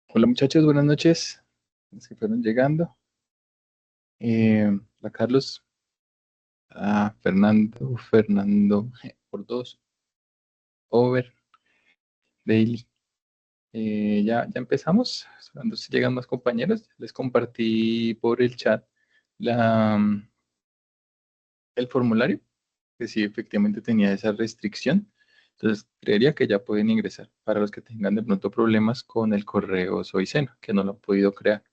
Hola muchachos, buenas noches. Los que fueron llegando. Hola Carlos, Fernando, por dos, Over, Daily. Ya empezamos. Cuando se llegan más compañeros, les compartí por el chat la, el formulario, que sí efectivamente tenía esa restricción. Entonces, creería que ya pueden ingresar. Para los que tengan de pronto problemas con el correo Soy que no lo han podido crear.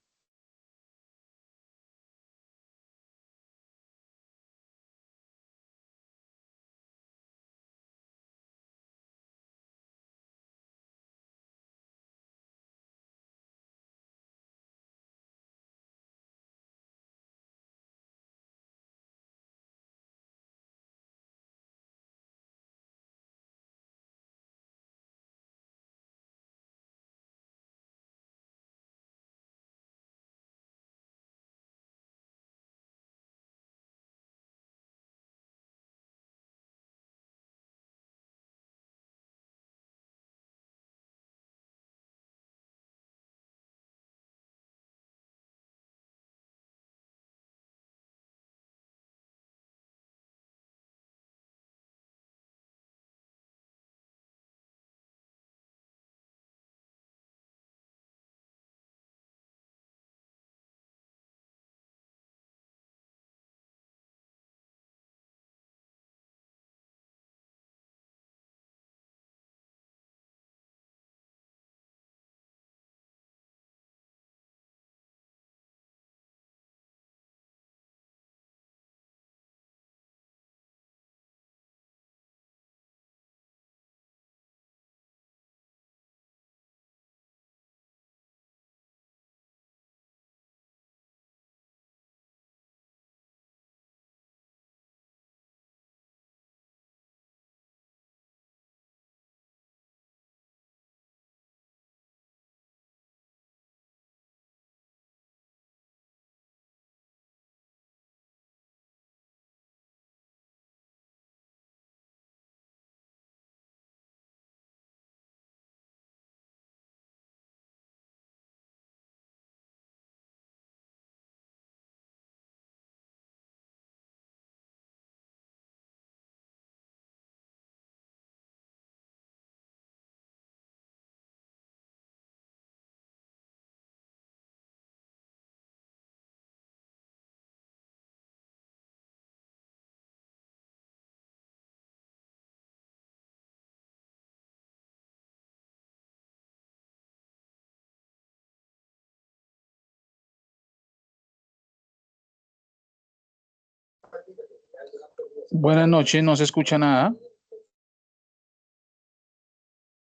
Buenas noches, no se escucha nada.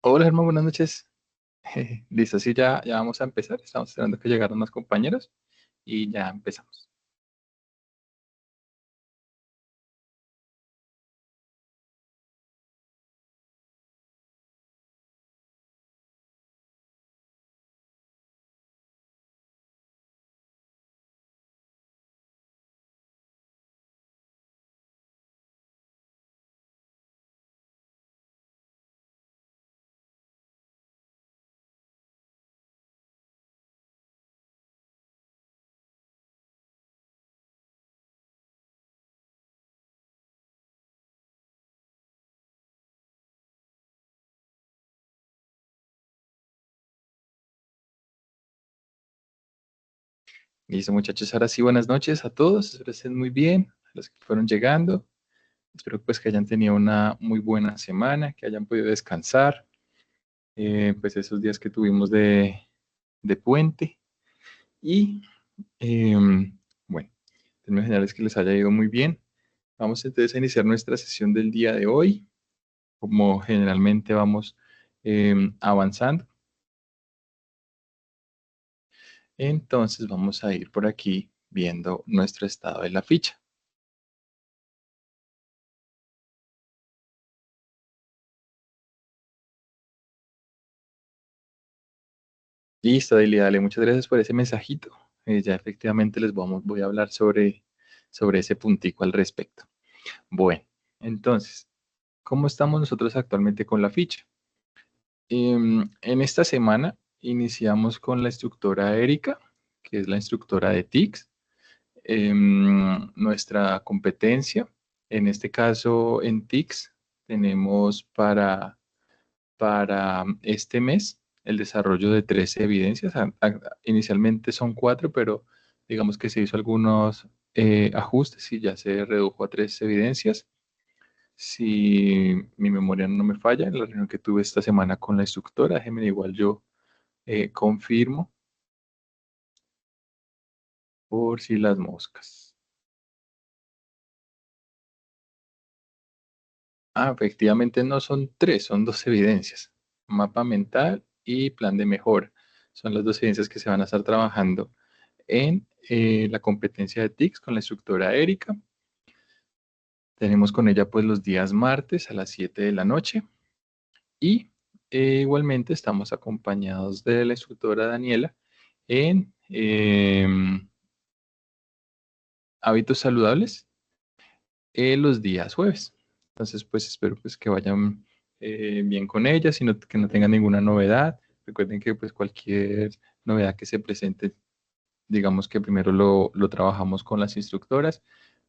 Hola Germán, buenas noches. Listo, sí, ya vamos a empezar. Estamos esperando que llegaran más compañeros y ya empezamos. Listo, muchachos. Ahora sí, buenas noches a todos. Espero estén muy bien. A los que fueron llegando. Espero pues que hayan tenido una muy buena semana, que hayan podido descansar. Pues esos días que tuvimos de puente. Y bueno, en términos generales que les haya ido muy bien. Vamos entonces a iniciar nuestra sesión del día de hoy. Como generalmente vamos avanzando. Entonces vamos a ir por aquí viendo nuestro estado de la ficha. Listo, Daily, dale, muchas gracias por ese mensajito. Ya efectivamente voy a hablar sobre ese puntico al respecto. Bueno, entonces, ¿cómo estamos nosotros actualmente con la ficha? En esta semana iniciamos con la instructora Erika, que es la instructora de TICS. Nuestra competencia, en este caso en TICS, tenemos para este mes el desarrollo de 13 evidencias. Inicialmente son 4, pero digamos que se hizo algunos ajustes y ya se redujo a 13 evidencias. Si mi memoria no me falla, en la reunión que tuve esta semana con la instructora, déjenme igual yo confirmo por si las moscas. Efectivamente no son 3, son 2 evidencias. Mapa mental y plan de mejora. Son las 2 evidencias que se van a estar trabajando en la competencia de TICS con la instructora Erika. Tenemos con ella pues los días martes a las 7 de la noche y igualmente estamos acompañados de la instructora Daniela en hábitos saludables los días jueves. Entonces, pues espero pues que vayan bien con ellas y que no tengan ninguna novedad. Recuerden que pues cualquier novedad que se presente, digamos que primero lo trabajamos con las instructoras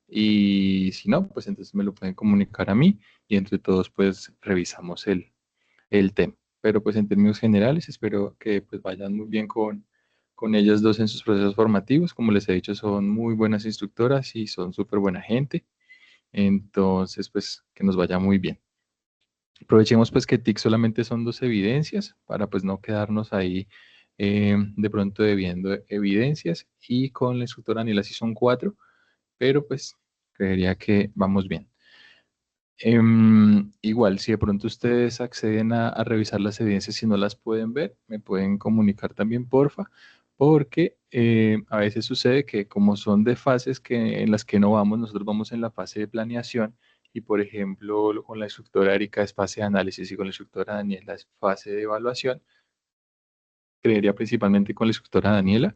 y si no, pues entonces me lo pueden comunicar a mí y entre todos pues revisamos el tema. Pero pues en términos generales espero que pues vayan muy bien con ellas dos en sus procesos formativos. Como les he dicho, son muy buenas instructoras y son súper buena gente. Entonces, pues que nos vaya muy bien. Aprovechemos pues que TIC solamente son 2 evidencias para pues no quedarnos ahí de pronto debiendo evidencias y con la instructora Daniela sí son 4, pero pues creería que vamos bien. Igual, si de pronto ustedes acceden a revisar las evidencias y no las pueden ver, me pueden comunicar también, porfa, porque a veces sucede que como son de fases en las que no vamos, nosotros vamos en la fase de planeación y, por ejemplo, con la instructora Erika es fase de análisis y con la instructora Daniela es fase de evaluación, creería principalmente con la instructora Daniela.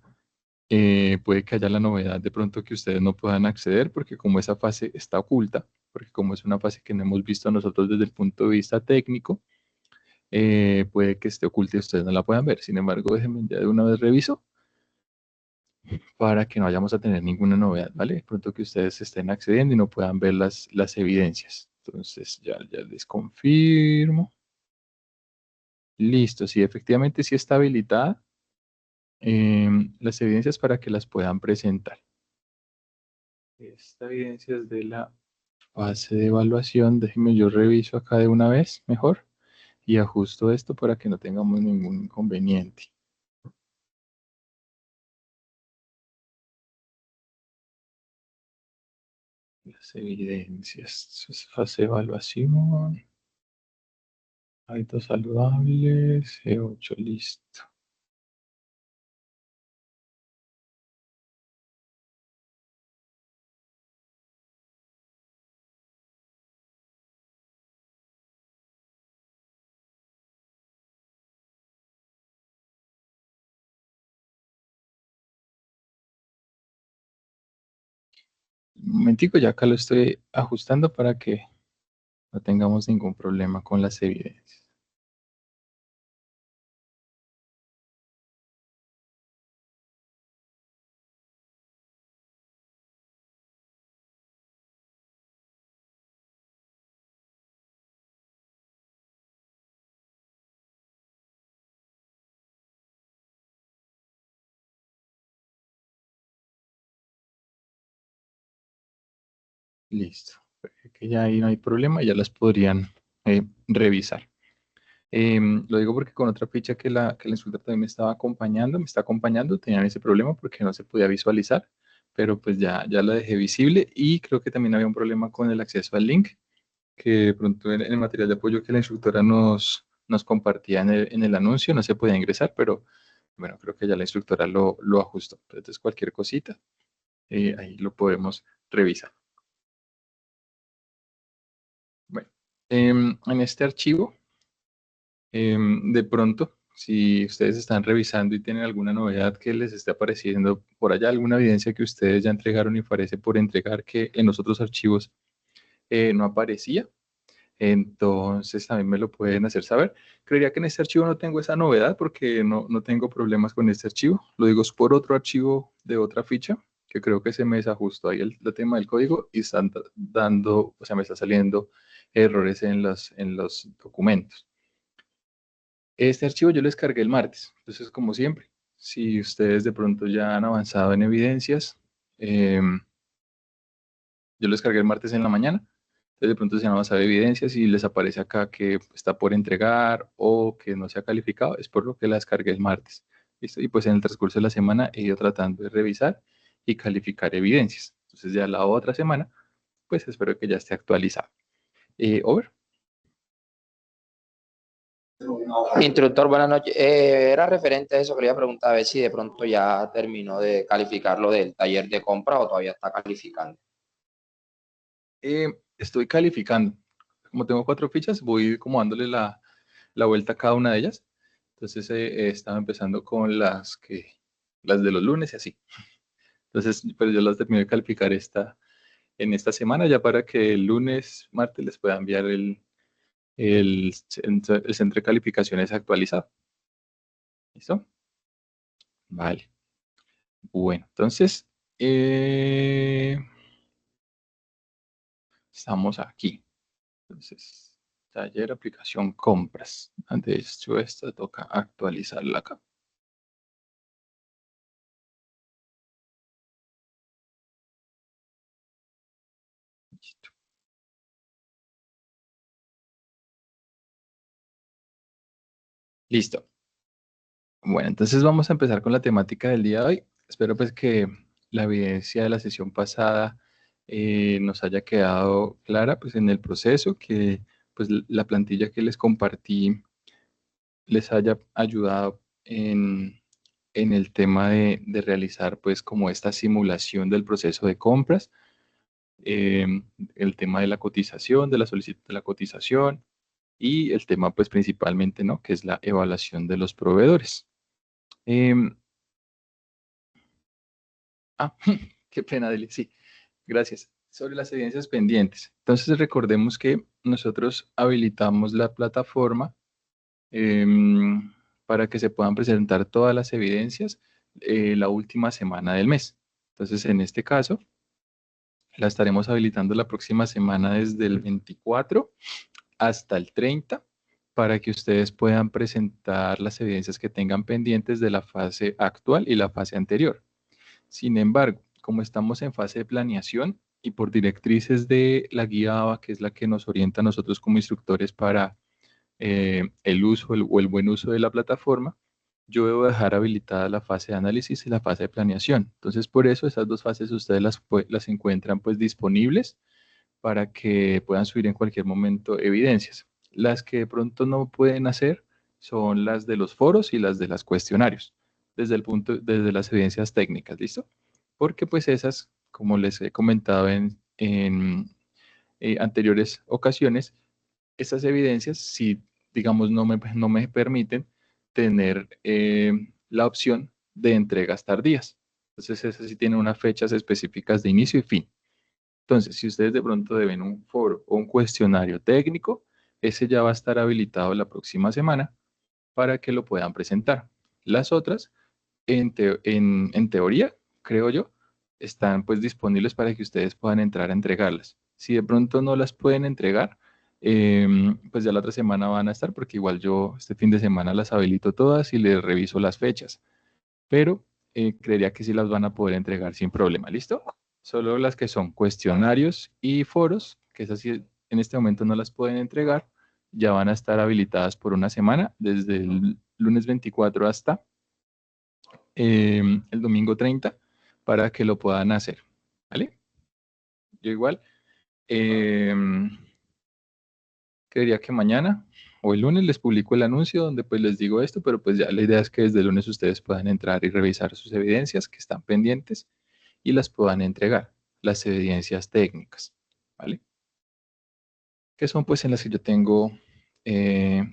Puede que haya la novedad de pronto que ustedes no puedan acceder porque como esa fase está oculta, porque como es una fase que no hemos visto nosotros desde el punto de vista técnico, puede que esté oculta y ustedes no la puedan ver. Sin embargo, déjenme ya de una vez reviso para que no vayamos a tener ninguna novedad, ¿vale? De pronto que ustedes estén accediendo y no puedan ver las evidencias. Entonces ya les confirmo. Listo, sí, efectivamente sí está habilitada las evidencias para que las puedan presentar. Esta evidencia es de la fase de evaluación. Déjenme yo reviso acá de una vez mejor y ajusto esto para que no tengamos ningún inconveniente. Las evidencias. Esto es fase de evaluación. Hábitos saludables. E8, listo. Un momentico, ya acá lo estoy ajustando para que no tengamos ningún problema con las evidencias. Listo. Que ya ahí no hay problema, ya las podrían revisar. Lo digo porque con otra ficha que la instructora también me está acompañando, tenían ese problema porque no se podía visualizar, pero pues ya la dejé visible y creo que también había un problema con el acceso al link, que de pronto en el material de apoyo que la instructora nos compartía en el anuncio no se podía ingresar, pero bueno, creo que ya la instructora lo ajustó. Entonces cualquier cosita, ahí lo podemos revisar. Bueno, en este archivo de pronto, si ustedes están revisando y tienen alguna novedad que les esté apareciendo por allá, alguna evidencia que ustedes ya entregaron y parece por entregar que en los otros archivos no aparecía, Entonces también me lo pueden hacer saber. Creería que en este archivo no tengo esa novedad porque no tengo problemas con este archivo. Lo digo es por otro archivo de otra ficha que creo que se me desajustó ahí el tema del código y están dando, o sea, me está saliendo errores en los documentos. Este archivo yo lo descargué el martes, entonces como siempre, si ustedes de pronto ya han avanzado en evidencias, yo lo descargué el martes en la mañana, entonces de pronto se han avanzado evidencias y les aparece acá que está por entregar o que no se ha calificado, es por lo que la descargué el martes. ¿Listo? Y pues en el transcurso de la semana he ido tratando de revisar y calificar evidencias. Entonces ya la otra semana, pues espero que ya esté actualizado. Over. Instructor, buenas noches. Era referente a eso, quería preguntar a ver si de pronto ya terminó de calificar lo del taller de compra o todavía está calificando. Estoy calificando. Como tengo 4 fichas, voy como dándole la vuelta a cada una de ellas. Entonces estaba empezando con las de los lunes y así. Entonces, pero yo las terminé de calificar en esta semana ya para que el lunes, martes les pueda enviar el centro de calificaciones actualizado. ¿Listo? Vale. Bueno, entonces estamos aquí. Entonces, taller, aplicación, compras. De hecho, esta toca actualizarla acá. Listo. Listo. Bueno, entonces vamos a empezar con la temática del día de hoy. Espero pues que la evidencia de la sesión pasada nos haya quedado clara pues en el proceso, que pues la plantilla que les compartí les haya ayudado en el tema de realizar pues como esta simulación del proceso de compras, eh, el tema de la cotización, de la solicitud de la cotización y el tema pues principalmente, ¿no? Que es la evaluación de los proveedores. Em, qué pena, Deli. Sí, gracias. Sobre las evidencias pendientes. Entonces, recordemos que nosotros habilitamos la plataforma em, para que se puedan presentar todas las evidencias la última semana del mes. Entonces, en este caso, la estaremos habilitando la próxima semana desde el 24 hasta el 30 para que ustedes puedan presentar las evidencias que tengan pendientes de la fase actual y la fase anterior. Sin embargo, como estamos en fase de planeación y por directrices de la guía ABA, que es la que nos orienta a nosotros como instructores para el uso o el buen uso de la plataforma, yo debo dejar habilitada la fase de análisis y la fase de planeación. Entonces, por eso esas dos fases ustedes las encuentran pues disponibles para que puedan subir en cualquier momento evidencias. Las que de pronto no pueden hacer son las de los foros y las de los cuestionarios, desde las evidencias técnicas, ¿listo? Porque pues esas, como les he comentado en anteriores ocasiones, estas evidencias, si digamos no me permiten tener la opción de entregas tardías. Entonces, esas sí tienen unas fechas específicas de inicio y fin. Entonces, si ustedes de pronto deben un foro o un cuestionario técnico, ese ya va a estar habilitado la próxima semana para que lo puedan presentar. Las otras, en teoría, creo yo, están pues disponibles para que ustedes puedan entrar a entregarlas. Si de pronto no las pueden entregar, pues ya la otra semana van a estar, porque igual yo este fin de semana las habilito todas y les reviso las fechas. Pero creería que sí las van a poder entregar sin problema. ¿Listo? Solo las que son cuestionarios y foros, que esas sí en este momento no las pueden entregar, ya van a estar habilitadas por una semana, desde el lunes 24 hasta el domingo 30, para que lo puedan hacer. ¿Vale? Yo igual creería que mañana o el lunes les publico el anuncio donde pues les digo esto, pero pues ya la idea es que desde el lunes ustedes puedan entrar y revisar sus evidencias que están pendientes y las puedan entregar, las evidencias técnicas, ¿vale? Que son pues en las que yo tengo, eh,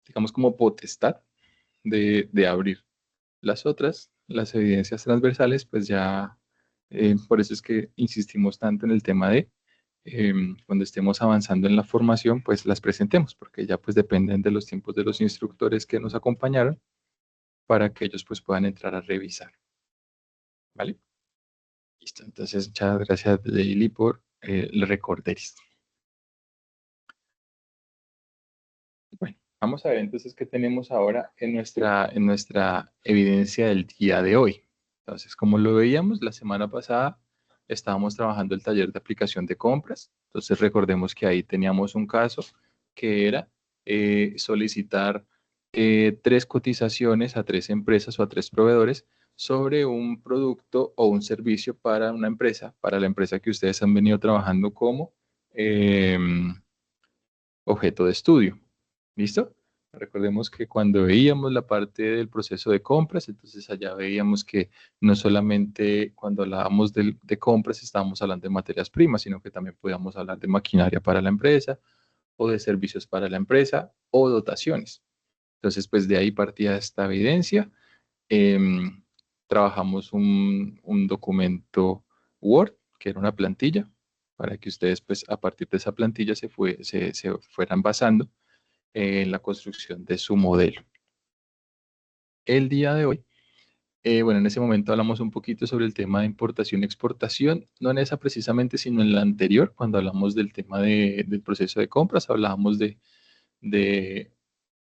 digamos como potestad de abrir. Las otras, las evidencias transversales, pues ya, por eso es que insistimos tanto en el tema de cuando estemos avanzando en la formación, pues las presentemos, porque ya pues dependen de los tiempos de los instructores que nos acompañaron para que ellos pues puedan entrar a revisar. ¿Vale? Listo, entonces muchas gracias Daily por el recorderis. Bueno, vamos a ver entonces qué tenemos ahora en nuestra evidencia del día de hoy. Entonces, como lo veíamos la semana pasada, estábamos trabajando el taller de aplicación de compras. Entonces, recordemos que ahí teníamos un caso que era solicitar 3 cotizaciones a 3 empresas o a 3 proveedores sobre un producto o un servicio para una empresa, para la empresa que ustedes han venido trabajando como objeto de estudio. ¿Listo? Recordemos que cuando veíamos la parte del proceso de compras, entonces allá veíamos que no solamente cuando hablábamos de compras estábamos hablando de materias primas, sino que también podíamos hablar de maquinaria para la empresa o de servicios para la empresa o dotaciones. Entonces, pues de ahí partía esta evidencia. Em, Trabajamos un documento Word, que era una plantilla, para que ustedes, pues a partir de esa plantilla se fueran basando en la construcción de su modelo. El día de hoy, bueno, en ese momento hablamos un poquito sobre el tema de importación y exportación, no en esa precisamente, sino en la anterior, cuando hablamos del tema del proceso de compras, hablábamos de-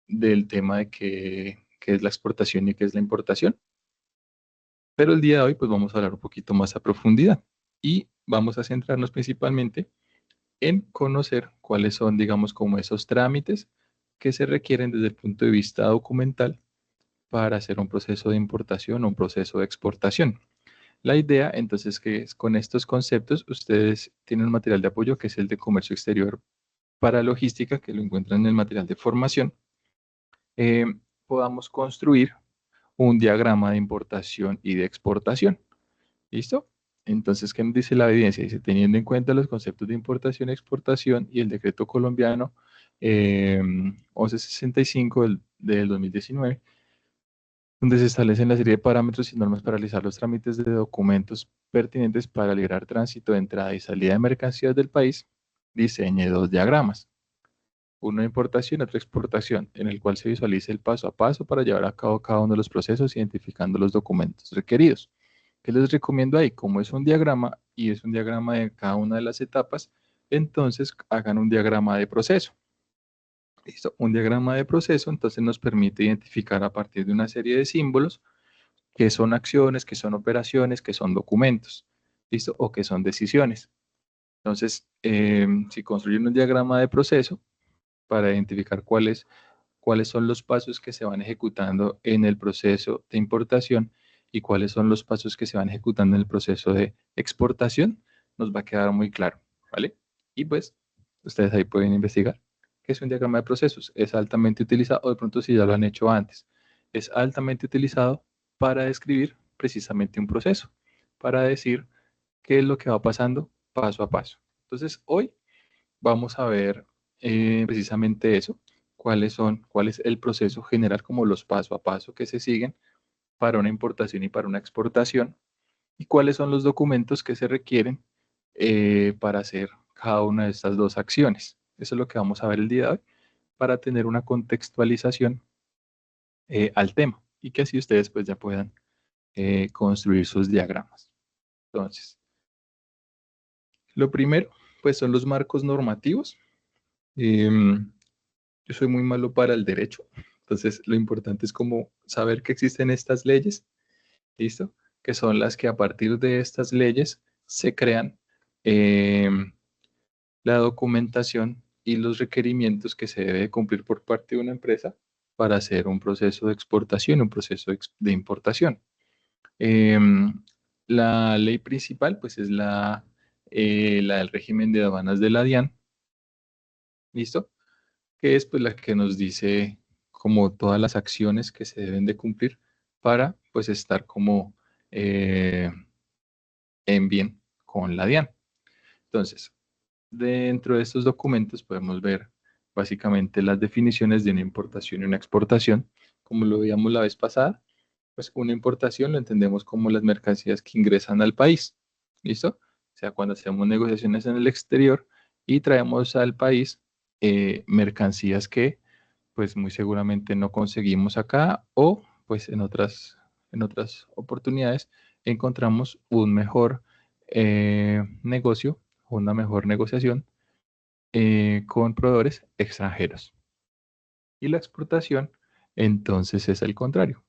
del tema de qué es la exportación y qué es la importación. Pero el día de hoy, pues vamos a hablar un poquito más a profundidad y vamos a centrarnos principalmente en conocer cuáles son, digamos, como esos trámites que se requieren desde el punto de vista documental para hacer un proceso de importación o un proceso de exportación. La idea, entonces, que es con estos conceptos, ustedes tienen un material de apoyo que es el de comercio exterior para logística, que lo encuentran en el material de formación, eh, podamos construir un diagrama de importación y de exportación. ¿Listo? Entonces, ¿qué nos dice la evidencia? Dice, teniendo en cuenta los conceptos de importación y exportación y el decreto colombiano 1165 del 2019, donde se establecen la serie de parámetros y normas para realizar los trámites de documentos pertinentes para liberar tránsito de entrada y salida de mercancías del país, diseñe 2 diagramas. Uno de importación y otro de exportación, en el cual se visualiza el paso a paso para llevar a cabo cada uno de los procesos, identificando los documentos requeridos. ¿Qué les recomiendo ahí? Como es un diagrama y es un diagrama de cada una de las etapas, entonces hagan un diagrama de proceso. ¿Listo? Un diagrama de proceso entonces nos permite identificar a partir de una serie de símbolos qué son acciones, qué son operaciones, qué son documentos. ¿Listo? O qué son decisiones. Entonces, si construyen un diagrama de proceso para identificar cuáles son los pasos que se van ejecutando en el proceso de importación y cuáles son los pasos que se van ejecutando en el proceso de exportación, nos va a quedar muy claro, ¿vale? Y pues ustedes ahí pueden investigar qué es un diagrama de procesos. Es altamente utilizado, o de pronto si ya lo han hecho antes, es altamente utilizado para describir precisamente un proceso, para decir qué es lo que va pasando paso a paso. Entonces, hoy vamos a ver precisamente eso, cuál es el proceso general, como los paso a paso que se siguen para una importación y para una exportación, y cuáles son los documentos que se requieren para hacer cada una de estas dos acciones. Eso es lo que vamos a ver el día de hoy, para tener una contextualización al tema y que así ustedes pues ya puedan construir sus diagramas. Entonces, lo primero pues son los marcos normativos. Yo soy muy malo para el derecho, entonces lo importante es como saber que existen estas leyes, ¿listo? Que son las que a partir de estas leyes se crean eh, la documentación y los requerimientos que se debe cumplir por parte de una empresa para hacer un proceso de exportación, un proceso de importación. Eh, la ley principal, pues es la del régimen de aduanas de la DIAN, ¿listo? Que es pues la que nos dice como todas las acciones que se deben de cumplir para pues estar como eh, en bien con la DIAN. Entonces, dentro de estos documentos podemos ver básicamente las definiciones de una importación y una exportación, como lo veíamos la vez pasada. Pues una importación lo entendemos como las mercancías que ingresan al país, ¿listo? O sea, cuando hacemos negociaciones en el exterior, y traemos al país mercancías que pues muy seguramente no conseguimos acá o pues en otras oportunidades encontramos un mejor negocio, una mejor negociación con proveedores extranjeros. Y la exportación entonces es el contrario,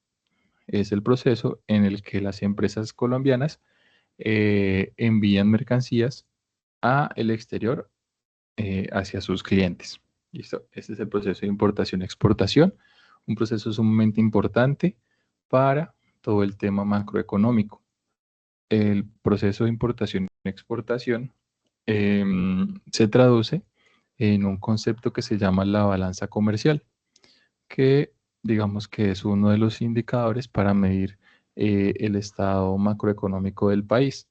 es el proceso en el que las empresas colombianas envían mercancías a el exterior hacia sus clientes. ¿Listo? Este es el proceso de importación-exportación, un proceso sumamente importante para todo el tema macroeconómico. El proceso de importación-exportación se traduce en un concepto que se llama la balanza comercial, que digamos que es uno de los indicadores para medir el estado macroeconómico del país.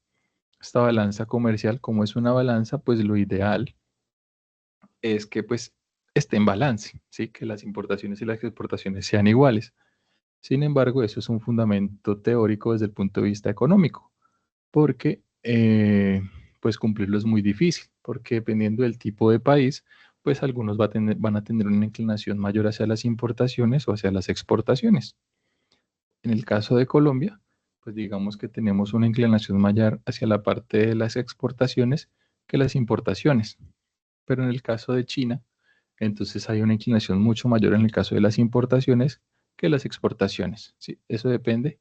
Esta balanza comercial, como es una balanza, pues lo ideal es que pues esté en balance, ¿sí? Que las importaciones y las exportaciones sean iguales. Sin embargo, eso es un fundamento teórico desde el punto de vista económico, porque pues cumplirlo es muy difícil, porque dependiendo del tipo de país, pues algunos van a tener una inclinación mayor hacia las importaciones o hacia las exportaciones. En el caso de Colombia, pues digamos que tenemos una inclinación mayor hacia la parte de las exportaciones que las importaciones. Pero en el caso de China, entonces hay una inclinación mucho mayor en el caso de las importaciones que las exportaciones. ¿Sí? Eso depende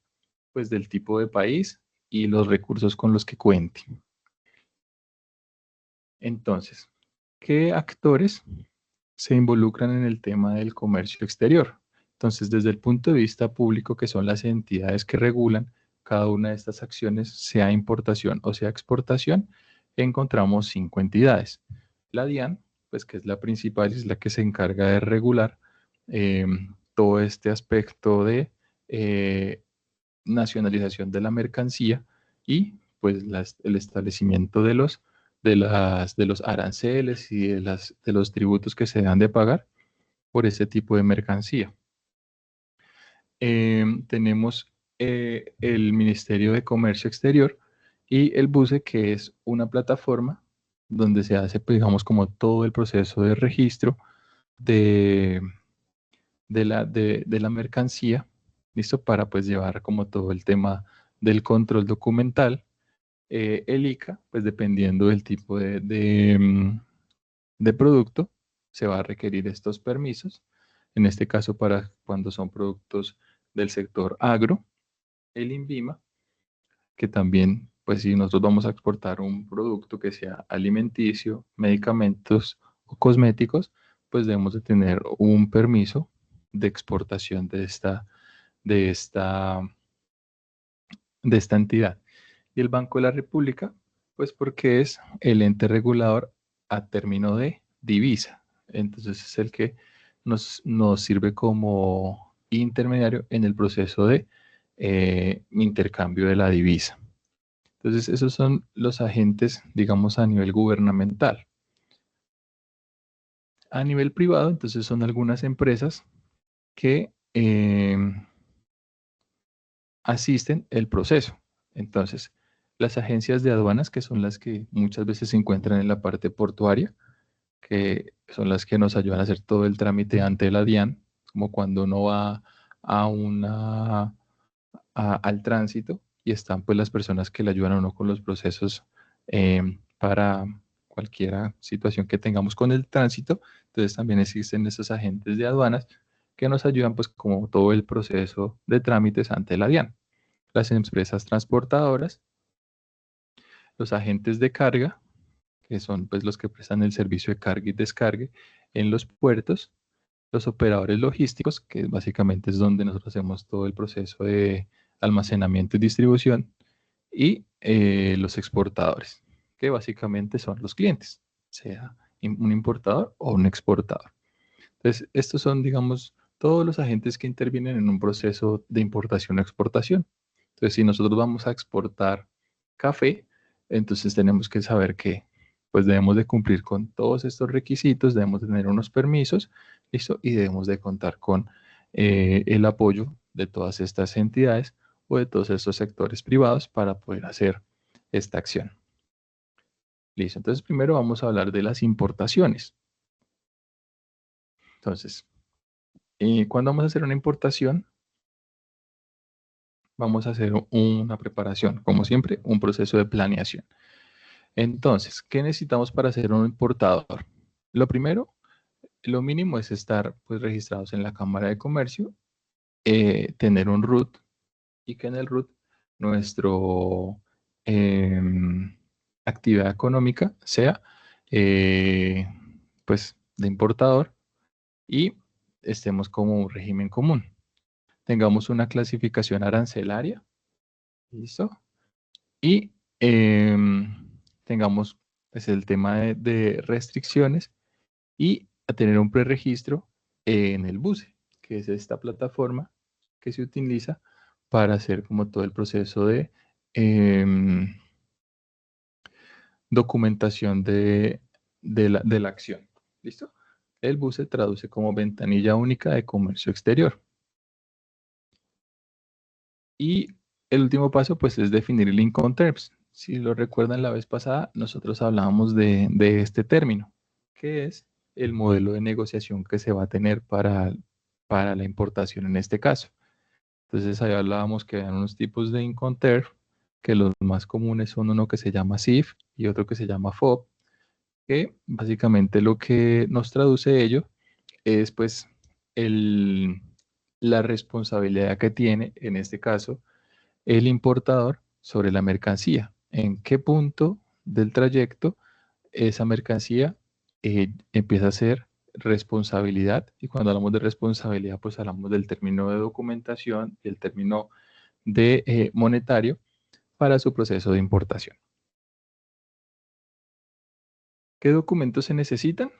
pues del tipo de país y los recursos con los que cuente. Entonces, ¿qué actores se involucran en el tema del comercio exterior? Entonces, desde el punto de vista público, que son las entidades que regulan cada una de estas acciones, sea importación o sea exportación, encontramos 5 entidades. La DIAN, pues que es la principal, es la que se encarga de regular eh, todo este aspecto de nacionalización de la mercancía y pues el establecimiento de los aranceles y de los tributos que se dan de pagar por ese tipo de mercancía. Tenemos el Ministerio de Comercio Exterior y el BUCE, que es una plataforma donde se hace, pues, digamos, como todo el proceso de registro de, de la mercancía, ¿listo? Para pues llevar como todo el tema del control documental. El ICA, pues dependiendo del tipo de producto, se va a requerir estos permisos. En este caso, para cuando son productos del sector agro, el INVIMA, que también, pues si nosotros vamos a exportar un producto que sea alimenticio, medicamentos o cosméticos, pues debemos de tener un permiso de exportación de esta, de esta entidad. Y el Banco de la República, pues porque es el ente regulador a término de divisa. Entonces es el que nos sirve como intermediario en el proceso de intercambio de la divisa. Entonces esos son los agentes, digamos, a nivel gubernamental. A nivel privado, entonces son algunas empresas que asisten el proceso. Entonces, las agencias de aduanas, que son las que muchas veces se encuentran en la parte portuaria, que son las que nos ayudan a hacer todo el trámite ante la DIAN, como cuando uno va a al tránsito y están pues las personas que le ayudan a uno con los procesos para cualquier situación que tengamos con el tránsito. Entonces también existen esos agentes de aduanas que nos ayudan pues como todo el proceso de trámites ante la DIAN. Las empresas transportadoras, los agentes de carga, que son pues los que prestan el servicio de carga y descargue en los puertos, los operadores logísticos, que básicamente es donde nosotros hacemos todo el proceso de almacenamiento y distribución, y los exportadores, que básicamente son los clientes, sea un importador o un exportador. Entonces, estos son, digamos, todos los agentes que intervienen en un proceso de importación o exportación. Entonces, si nosotros vamos a exportar café, entonces tenemos que saber que pues debemos de cumplir con todos estos requisitos, debemos de tener unos permisos, ¿listo? Y debemos de contar con el apoyo de todas estas entidades o de todos estos sectores privados para poder hacer esta acción. Listo, entonces primero vamos a hablar de las importaciones. Entonces, cuando vamos a hacer una importación, vamos a hacer una preparación, como siempre, un proceso de planeación. Entonces, ¿qué necesitamos para ser un importador? Lo primero, lo mínimo es estar pues registrados en la Cámara de Comercio, tener un RUT y que en el RUT nuestro actividad económica sea pues de importador y estemos como un régimen común. Tengamos una clasificación arancelaria, ¿listo? Y tengamos pues, el tema de restricciones y a tener un preregistro en el BUSE, que es esta plataforma que se utiliza para hacer como todo el proceso de documentación de la acción. ¿Listo? El BUSE traduce como ventanilla única de comercio exterior. Y el último paso, pues, es definir el Incoterms. Si lo recuerdan la vez pasada, nosotros hablábamos de este término, que es el modelo de negociación que se va a tener para la importación en este caso. Entonces, ahí hablábamos que hay unos tipos de Incoterms, que los más comunes son uno que se llama CIF y otro que se llama FOB, que básicamente lo que nos traduce ello es, pues, la responsabilidad que tiene, en este caso, el importador sobre la mercancía. ¿En qué punto del trayecto esa mercancía empieza a ser responsabilidad? Y cuando hablamos de responsabilidad, pues hablamos del término de documentación y el término de monetario para su proceso de importación. ¿Qué documentos se necesitan?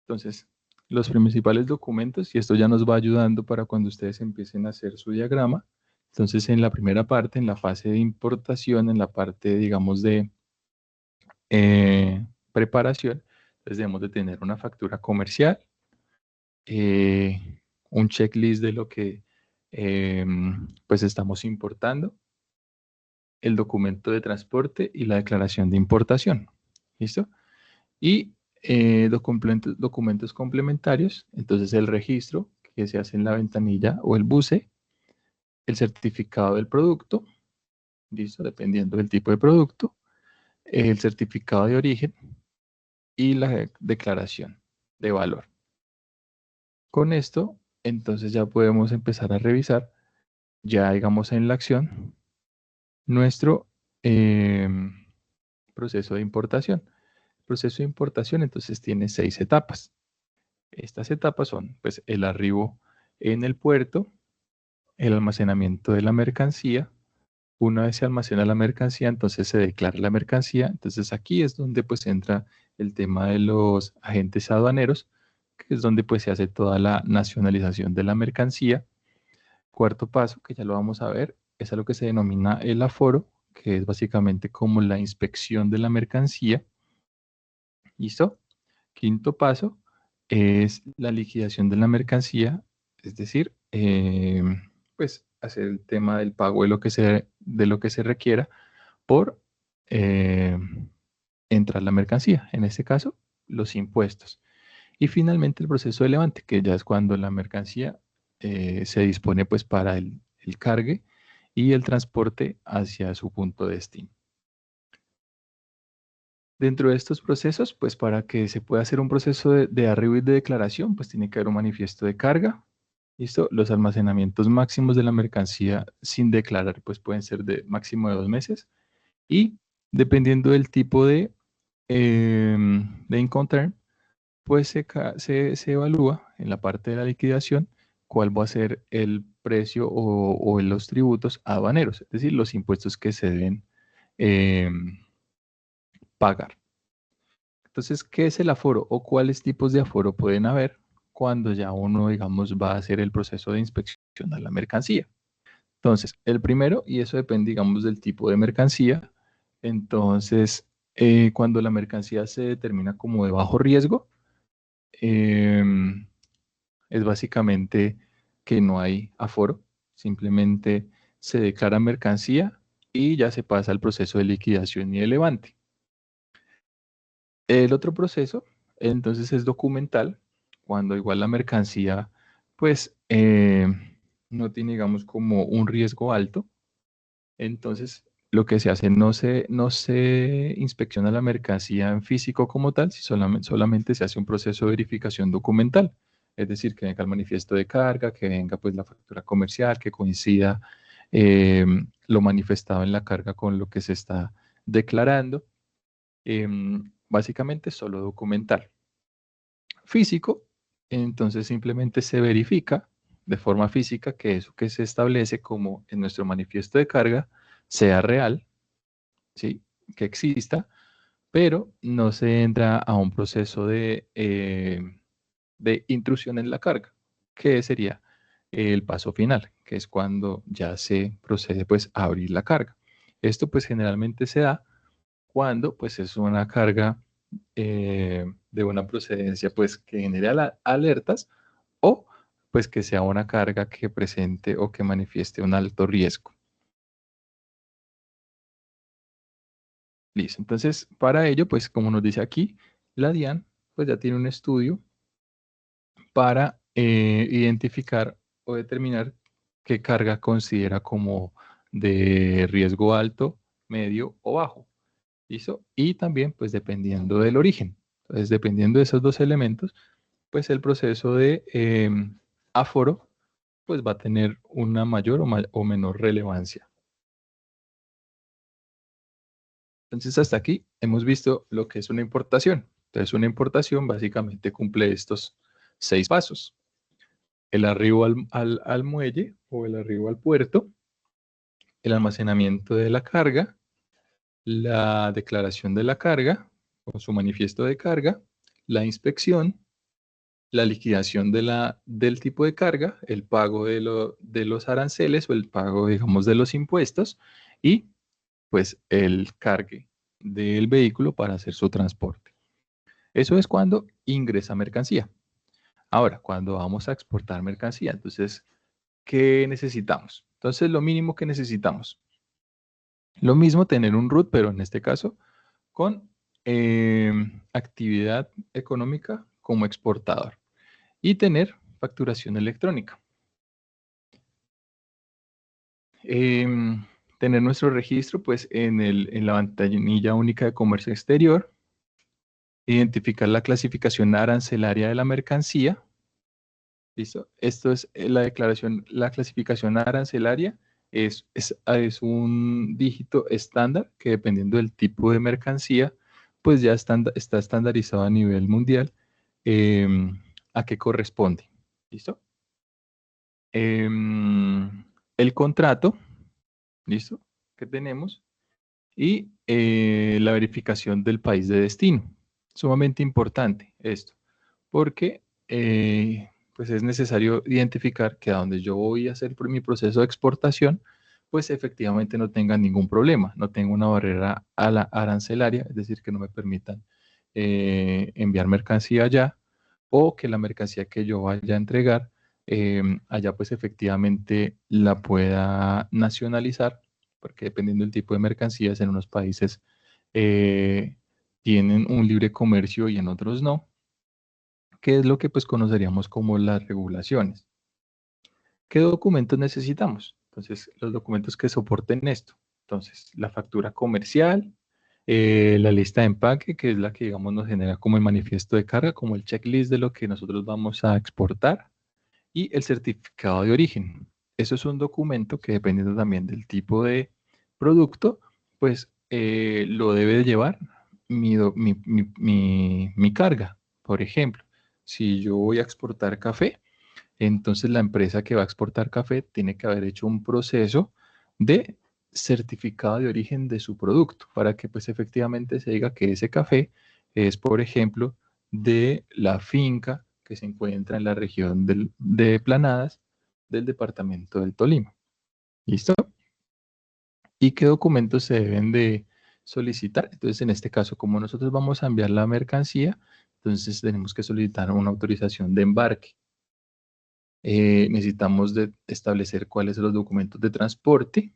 Entonces, los principales documentos, y esto ya nos va ayudando para cuando ustedes empiecen a hacer su diagrama. Entonces, en la primera parte, en la fase de importación, en la parte, digamos, de preparación, entonces debemos de tener una factura comercial, un checklist de lo que pues estamos importando, el documento de transporte y la declaración de importación. ¿Listo? Y documentos complementarios, entonces el registro que se hace en la ventanilla o el BUSE, el certificado del producto, ¿listo? Dependiendo del tipo de producto, el certificado de origen y la declaración de valor. Con esto, entonces ya podemos empezar a revisar, ya digamos en la acción, nuestro proceso de importación. El proceso de importación entonces tiene 6 etapas. Estas etapas son pues, el arribo en el puerto, el almacenamiento de la mercancía. Una vez se almacena la mercancía, entonces se declara la mercancía. Entonces aquí es donde pues entra el tema de los agentes aduaneros, que es donde pues se hace toda la nacionalización de la mercancía. Cuarto paso, que ya lo vamos a ver, es a lo que se denomina el aforo, que es básicamente como la inspección de la mercancía. ¿Listo? Quinto paso es la liquidación de la mercancía, es decir, pues hacer el tema del pago de lo que se requiera por eh, entrar la mercancía, en este caso, los impuestos. Y finalmente el proceso de levante, que ya es cuando la mercancía se dispone pues para el cargue y el transporte hacia su punto de destino. Dentro de estos procesos, pues para que se pueda hacer un proceso de arribo y de declaración, pues tiene que haber un manifiesto de carga. ¿Listo? Los almacenamientos máximos de la mercancía sin declarar, pues pueden ser de máximo de 2 meses. Y dependiendo del tipo de Incoterm, pues se evalúa en la parte de la liquidación cuál va a ser el precio o los tributos aduaneros, es decir, los impuestos que se deben pagar. Entonces, ¿qué es el aforo o cuáles tipos de aforo pueden haber cuando ya uno, digamos, va a hacer el proceso de inspección de la mercancía? Entonces, el primero, y eso depende, digamos, del tipo de mercancía, entonces, cuando la mercancía se determina como de bajo riesgo, es básicamente que no hay aforo, simplemente se declara mercancía y ya se pasa al proceso de liquidación y de levante. El otro proceso, entonces, es documental, cuando igual la mercancía, pues, no tiene, digamos, como un riesgo alto. Entonces, lo que se hace, no se inspecciona la mercancía en físico como tal, si solamente se hace un proceso de verificación documental. Es decir, que venga el manifiesto de carga, que venga pues la factura comercial, que coincida eh, lo manifestado en la carga con lo que se está declarando. Básicamente solo documental. Físico, entonces simplemente se verifica de forma física que eso que se establece como en nuestro manifiesto de carga sea real, ¿sí? Que exista, pero no se entra a un proceso de intrusión en la carga, que sería el paso final, que es cuando ya se procede pues a abrir la carga. Esto pues generalmente se da cuando pues es una carga de una procedencia pues que genere alertas o pues que sea una carga que presente o que manifieste un alto riesgo. Listo. Entonces, para ello, pues como nos dice aquí, la DIAN pues ya tiene un estudio para identificar o determinar qué carga considera como de riesgo alto, medio o bajo. ¿Listo? Y también, pues dependiendo del origen. Entonces, dependiendo de esos dos elementos, pues el proceso de aforo, pues va a tener una mayor o menor relevancia. Entonces, hasta aquí hemos visto lo que es una importación. Entonces, una importación básicamente cumple estos 6 pasos. El arribo al muelle o el arribo al puerto, el almacenamiento de la carga, la declaración de la carga o su manifiesto de carga, la inspección, la liquidación del tipo de carga, el pago de los aranceles o el pago, digamos, de los impuestos y pues el cargue del vehículo para hacer su transporte. Eso es cuando ingresa mercancía. Ahora, cuando vamos a exportar mercancía, entonces, ¿qué necesitamos? Entonces, lo mínimo que necesitamos. Lo mismo tener un RUT, pero en este caso con actividad económica como exportador y tener facturación electrónica. Tener nuestro registro pues en la ventanilla única de comercio exterior, identificar la clasificación arancelaria de la mercancía. ¿Listo? Esto es la declaración, la clasificación arancelaria es un dígito estándar que dependiendo del tipo de mercancía, pues ya está estandarizado a nivel mundial a qué corresponde. ¿Listo? El contrato, ¿listo? Que tenemos y la verificación del país de destino. Sumamente importante esto, porque pues es necesario identificar que a donde yo voy a hacer mi proceso de exportación, pues efectivamente no tenga ningún problema, no tenga una barrera a la arancelaria, es decir, que no me permitan enviar mercancía allá o que la mercancía que yo vaya a entregar allá pues efectivamente la pueda nacionalizar, porque dependiendo del tipo de mercancías en unos países tienen un libre comercio y en otros no, que es lo que pues conoceríamos como las regulaciones. ¿Qué documentos necesitamos? Entonces, los documentos que soporten esto. Entonces, la factura comercial, la lista de empaque, que es la que, digamos, nos genera como el manifiesto de carga, como el checklist de lo que nosotros vamos a exportar, y el certificado de origen. Eso es un documento que, dependiendo también del tipo de producto, pues lo debe de llevar mi carga. Por ejemplo, si yo voy a exportar café, entonces la empresa que va a exportar café tiene que haber hecho un proceso de certificado de origen de su producto para que pues efectivamente se diga que ese café es, por ejemplo, de la finca que se encuentra en la región de Planadas del departamento del Tolima. ¿Listo? ¿Y qué documentos se deben de solicitar? Entonces, en este caso, como nosotros vamos a enviar la mercancía, entonces tenemos que solicitar una autorización de embarque. Necesitamos establecer cuáles son los documentos de transporte,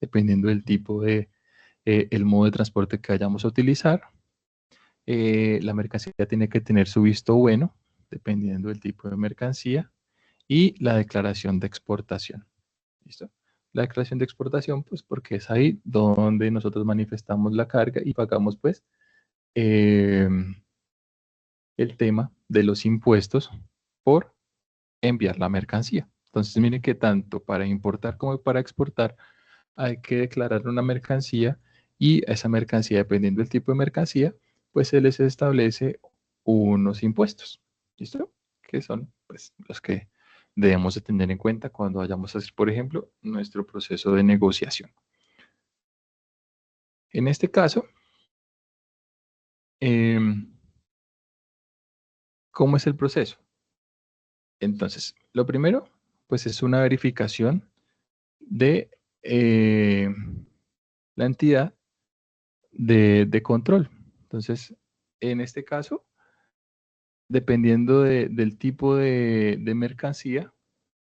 dependiendo del tipo de, el modo de transporte que vayamos a utilizar. la mercancía tiene que tener su visto bueno, dependiendo del tipo de mercancía, y la declaración de exportación. ¿Listo? La declaración de exportación, pues porque es ahí donde nosotros manifestamos la carga y pagamos, pues, el tema de los impuestos por enviar la mercancía. Entonces, miren que tanto para importar como para exportar hay que declarar una mercancía y a esa mercancía, dependiendo del tipo de mercancía, pues se les establece unos impuestos. ¿Listo? Que son, pues, los que debemos de tener en cuenta cuando vayamos a hacer, por ejemplo, nuestro proceso de negociación. En este caso, ¿cómo es el proceso? Entonces, lo primero, pues es una verificación de la entidad de control. Entonces, en este caso, dependiendo del tipo de mercancía,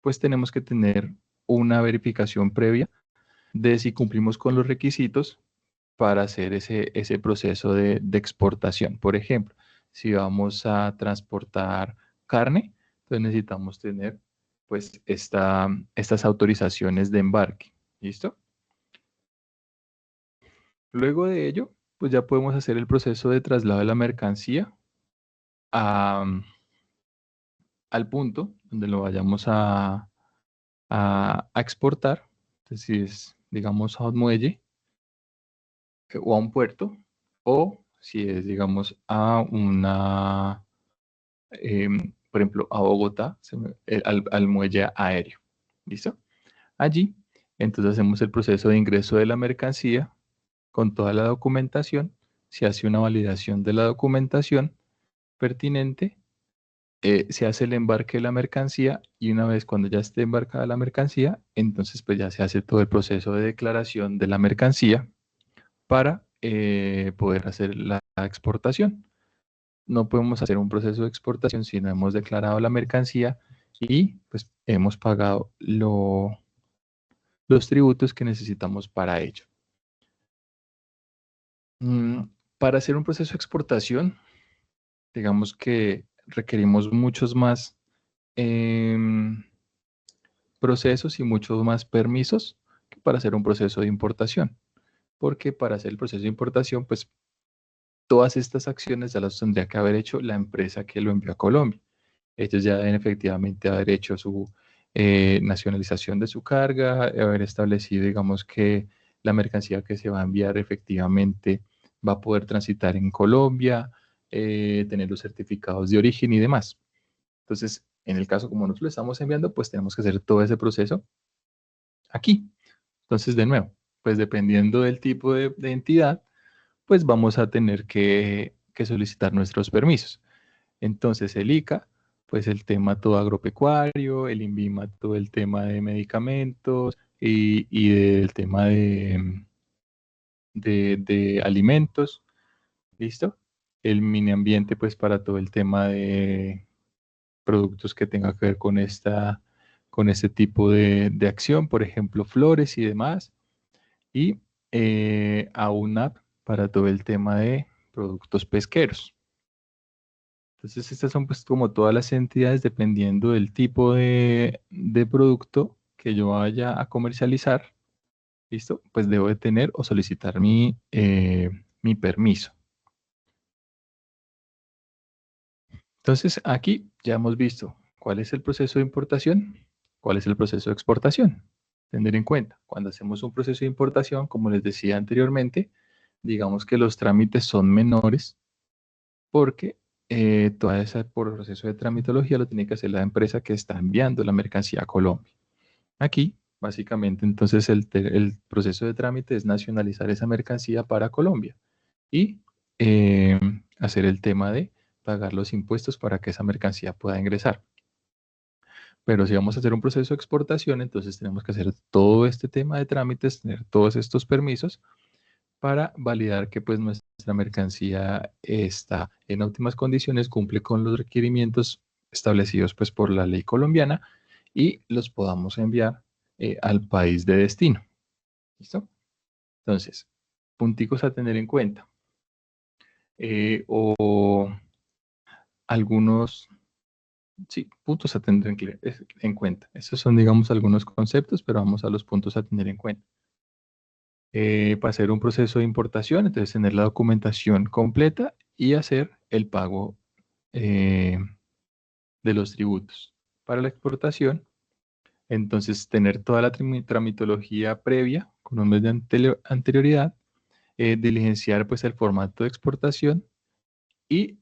pues tenemos que tener una verificación previa de si cumplimos con los requisitos para hacer ese proceso de exportación. Por ejemplo, si vamos a transportar carne, entonces necesitamos tener pues estas autorizaciones de embarque. ¿Listo? Luego de ello, pues ya podemos hacer el proceso de traslado de la mercancía a, al punto donde lo vayamos a exportar. Entonces, si es, digamos, a un muelle o a un puerto, o si es, digamos, a una, por ejemplo, a Bogotá, al muelle aéreo. ¿Listo? Allí, entonces hacemos el proceso de ingreso de la mercancía con toda la documentación. Se hace una validación de la documentación pertinente, se hace el embarque de la mercancía y una vez cuando ya esté embarcada la mercancía, entonces pues ya se hace todo el proceso de declaración de la mercancía para poder hacer la exportación. No podemos hacer un proceso de exportación si no hemos declarado la mercancía y pues hemos pagado los tributos que necesitamos para ello. Para hacer un proceso de exportación, digamos que requerimos muchos más procesos y muchos más permisos que para hacer un proceso de importación. Porque para hacer el proceso de importación, pues todas estas acciones ya las tendría que haber hecho la empresa que lo envió a Colombia. Ellos ya deben efectivamente haber hecho su nacionalización de su carga, haber establecido, digamos, que la mercancía que se va a enviar efectivamente va a poder transitar en Colombia, tener los certificados de origen y demás. Entonces, en el caso como nosotros lo estamos enviando, pues tenemos que hacer todo ese proceso aquí. Entonces, de nuevo, pues dependiendo del tipo de entidad, pues vamos a tener que solicitar nuestros permisos. Entonces, el ICA, pues el tema todo agropecuario, el INVIMA, todo el tema de medicamentos y del tema de alimentos, ¿listo? El Miniambiente, pues para todo el tema de productos que tenga que ver con este tipo de acción, por ejemplo, flores y demás. Y a UNAP para todo el tema de productos pesqueros. Entonces, estas son pues como todas las entidades dependiendo del tipo de producto que yo vaya a comercializar, ¿listo? Pues debo de tener o solicitar mi permiso. Entonces, aquí ya hemos visto cuál es el proceso de importación, cuál es el proceso de exportación. Tener en cuenta, cuando hacemos un proceso de importación, como les decía anteriormente, digamos que los trámites son menores porque todo ese proceso de tramitología lo tiene que hacer la empresa que está enviando la mercancía a Colombia. Aquí, básicamente, entonces el proceso de trámite es nacionalizar esa mercancía para Colombia y hacer el tema de pagar los impuestos para que esa mercancía pueda ingresar. Pero si vamos a hacer un proceso de exportación, entonces tenemos que hacer todo este tema de trámites, tener todos estos permisos para validar que pues nuestra mercancía está en óptimas condiciones, cumple con los requerimientos establecidos pues por la ley colombiana y los podamos enviar al país de destino. ¿Listo? Entonces, punticos a tener en cuenta. o algunos puntos a tener en cuenta. Estos son, digamos, algunos conceptos, pero vamos a los puntos a tener en cuenta. Para hacer un proceso de importación, entonces tener la documentación completa y hacer el pago de los tributos. Para la exportación, entonces tener toda la tramitología previa con un mes de anterioridad, diligenciar pues el formato de exportación y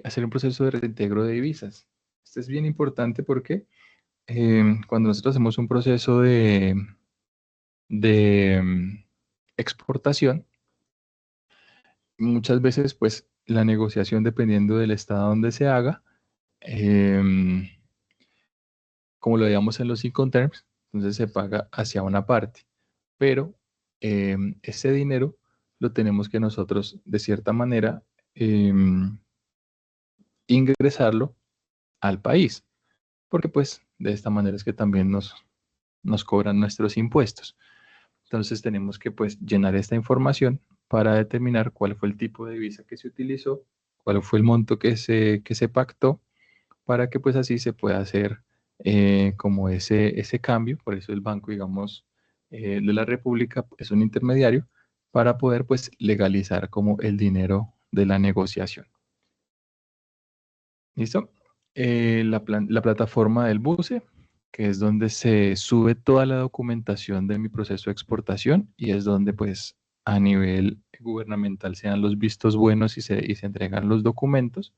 hacer un proceso de reintegro de divisas. Esto es bien importante porque cuando nosotros hacemos un proceso de exportación, muchas veces pues la negociación, dependiendo del estado donde se haga, como lo veíamos en los Incoterms, entonces se paga hacia una parte, pero ese dinero lo tenemos que nosotros de cierta manera ingresarlo al país, porque pues de esta manera es que también nos cobran nuestros impuestos. Entonces tenemos que pues llenar esta información para determinar cuál fue el tipo de divisa que se utilizó, cuál fue el monto que se pactó, para que pues así se pueda hacer como ese cambio. Por eso el banco, digamos, de la República es un intermediario para poder pues legalizar como el dinero de la negociación. ¿Listo? La plataforma del BUCE, que es donde se sube toda la documentación de mi proceso de exportación y es donde pues a nivel gubernamental se dan los vistos buenos y se entregan los documentos.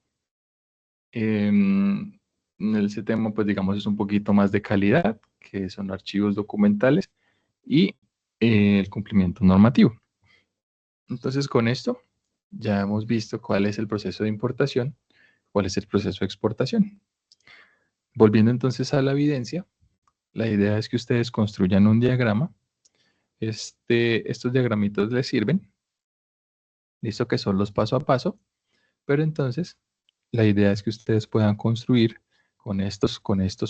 En ese tema pues digamos es un poquito más de calidad, que son archivos documentales y el cumplimiento normativo. Entonces con esto ya hemos visto cuál es el proceso de importación, cuál es el proceso de exportación. Volviendo entonces a la evidencia, la idea es que ustedes construyan un diagrama. Estos diagramitos les sirven, listo, que son los paso a paso, pero entonces la idea es que ustedes puedan construir con estos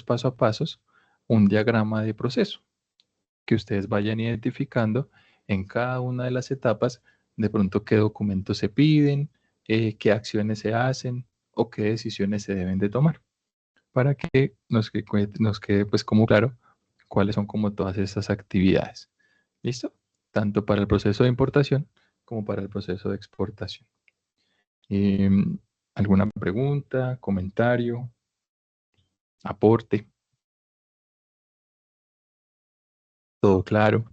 paso a pasos un diagrama de proceso, que ustedes vayan identificando en cada una de las etapas de pronto qué documentos se piden, qué acciones se hacen o qué decisiones se deben de tomar, para que nos quede pues como claro cuáles son como todas estas actividades. ¿Listo? Tanto para el proceso de importación como para el proceso de exportación. ¿Alguna pregunta, comentario, aporte? ¿Todo claro?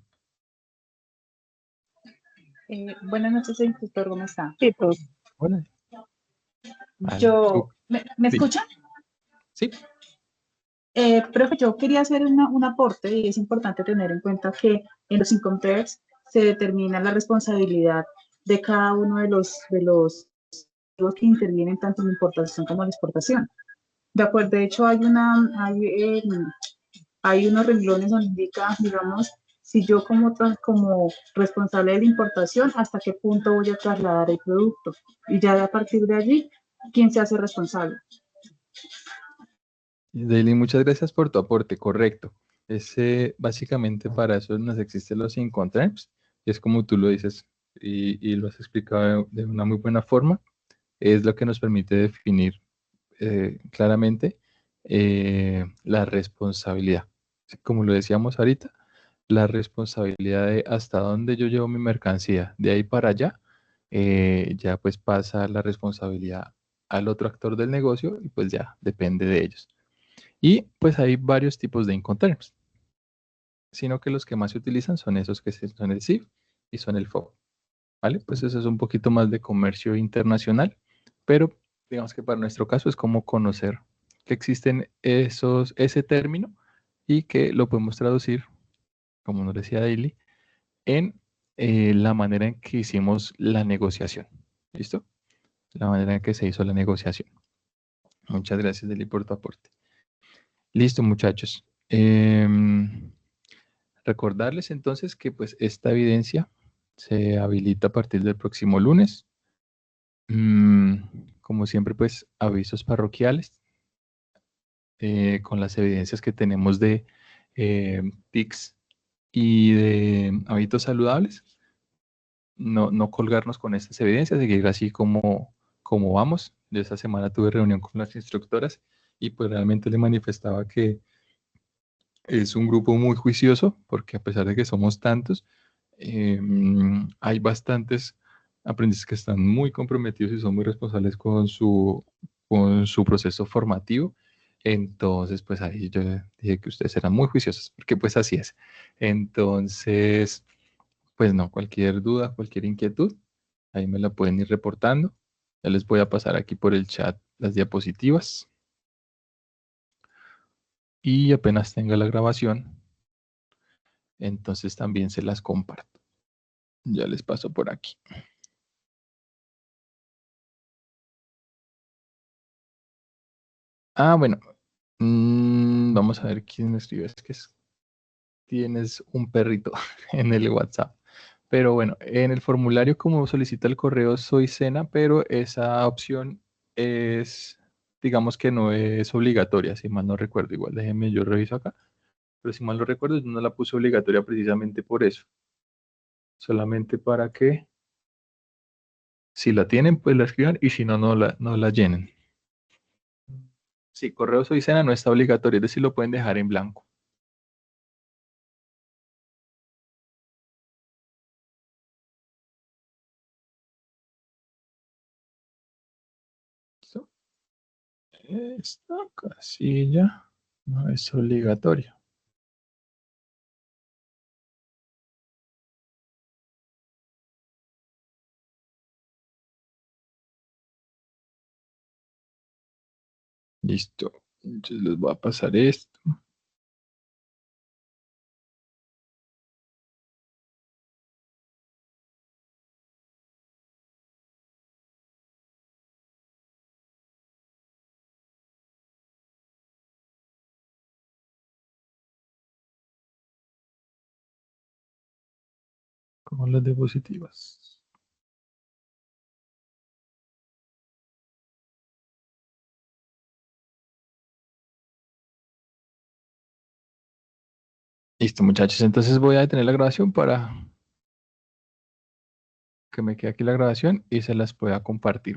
Buenas noches, instructor, ¿cómo está? Sí, pues, Hola. Vale. ¿Me Sí. escucha? Sí. Profe, yo quería hacer un aporte y es importante tener en cuenta que en los income tax se determina la responsabilidad de cada uno de los que intervienen tanto en la importación como en la exportación. De acuerdo, de hecho hay unos renglones donde indica, digamos, si yo como responsable de la importación, hasta qué punto voy a trasladar el producto. Y ya a partir de allí, ¿quién se hace responsable? Daily, muchas gracias por tu aporte, correcto. Básicamente para eso nos existen los Incoterms, y es como tú lo dices y lo has explicado de una muy buena forma, es lo que nos permite definir claramente la responsabilidad. Como lo decíamos ahorita, la responsabilidad de hasta dónde yo llevo mi mercancía, de ahí para allá, ya pues pasa la responsabilidad al otro actor del negocio y pues ya depende de ellos. Y pues hay varios tipos de Incoterms, sino que los que más se utilizan son esos que son el CIF y son el FOB, ¿vale? Pues eso es un poquito más de comercio internacional, pero digamos que para nuestro caso es como conocer que existen ese término y que lo podemos traducir, como nos decía Daily, en la manera en que hicimos la negociación. ¿Listo? La manera en que se hizo la negociación. Muchas gracias, Daily, por tu aporte. Listo, muchachos. Recordarles entonces que pues esta evidencia se habilita a partir del próximo lunes. Como siempre, pues avisos parroquiales con las evidencias que tenemos de TICs y de hábitos saludables. no colgarnos con estas evidencias, seguir así como vamos. Yo esta semana tuve reunión con las instructoras y pues realmente le manifestaba que es un grupo muy juicioso, porque a pesar de que somos tantos, hay bastantes aprendices que están muy comprometidos y son muy responsables con su proceso formativo. Entonces, pues ahí yo dije que ustedes eran muy juiciosos, porque pues así es. Entonces, pues no, cualquier duda, cualquier inquietud, ahí me la pueden ir reportando. Ya les voy a pasar aquí por el chat las diapositivas. Y apenas tenga la grabación, entonces también se las comparto. Ya les paso por aquí. Ah, bueno. Vamos a ver quién me escribe. Es que tienes un perrito en el WhatsApp. Pero bueno, en el formulario como solicita el correo soy Sena, pero esa opción es, digamos que no es obligatoria, si mal no recuerdo. Igual déjenme, yo reviso acá. Pero si mal no recuerdo, yo no la puse obligatoria precisamente por eso. Solamente para que, si la tienen, pues la escriban y si no, no la llenen. Sí, correo soy Sena no está obligatorio, es decir, lo pueden dejar en blanco. ¿Listo? Esta casilla no es obligatoria. Listo. Entonces les voy a pasar esto. Con las diapositivas. Listo, muchachos. Entonces voy a detener la grabación para que me quede aquí la grabación y se las pueda compartir.